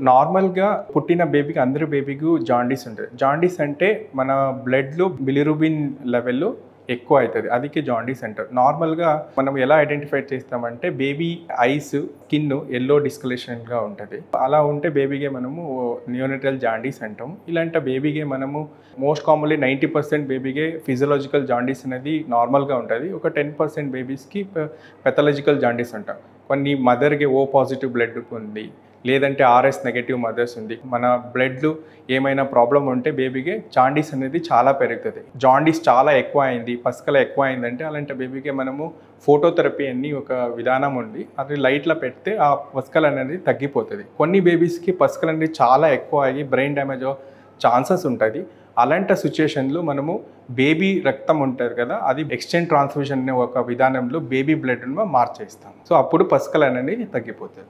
నార్మల్‌గా పుట్టిన బేబీకి అందరి బేబీకి జాండీస్ ఉంటది. జాండీస్ అంటే మన బ్లడ్‌లో బిలిరూబిన్ లెవెల్ ఎక్కువ అయితది. అదికే జాండీస్ అంటారు. నార్మల్‌గా మనం ఎలా ఐడెంటిఫై చేస్తామంటే బేబీ ఐస్, స్కిన్ యెల్లో డిస్కలరేషన్‌గా ఉంటది. అలా ఉంటే బేబీకి మనము నియోనటల్ జాండీస్ అంటాం. ఇలాంటి బేబీకి మనము మోస్ట్ కామన్‌లీ 90% బేబీకి ఫిజియోలాజికల్ జాండీస్ అనేది నార్మల్‌గా ఉంటది. ఒక 10% బేబీస్‌కి పెథాలజికల్ జాండీస్ అంటాం. కొన్ని మదర్‌కి ఓ పాజిటివ్ బ్లడ్ ఉంది. లేదంటే ఆర్ఎస్ నెగెటివ్ మదర్స్ ఉంది. మన బ్లడ్‌లో ఏమైనా ప్రాబ్లమ్ ఉంటే బేబీకి జాండీస్ అనేది చాలా పెరుగుతది. జాండీస్ చాలా ఎక్కువ అయింది, పసకల ఎక్కువ అయిందంటే అలాంటి బేబీకి మనము ఫోటోథెరపీ అని ఒక విధానం ఉంది. అది లైట్‌లో పెడితే ఆ పసకలు అనేది తగ్గిపోతది. కొన్ని బేబీస్‌కి పసకలు అనేది చాలా ఎక్కువ అయ్యి బ్రెయిన్ డ్యామేజ్ ఛాన్సెస్ ఉంటది. అలాంటి సిట్యుయేషన్‌లో మనము బేబీ రక్తం ఉంటది కదా! అది ఎక్స్‌చేంజ్ ట్రాన్స్‌ఫ్యూజన్ అనే ఒక విధానంలో బేబీ బ్లడ్‌ను మార్చేస్తాం. సో, అప్పుడు పసకలు అనేది తగ్గిపోతది.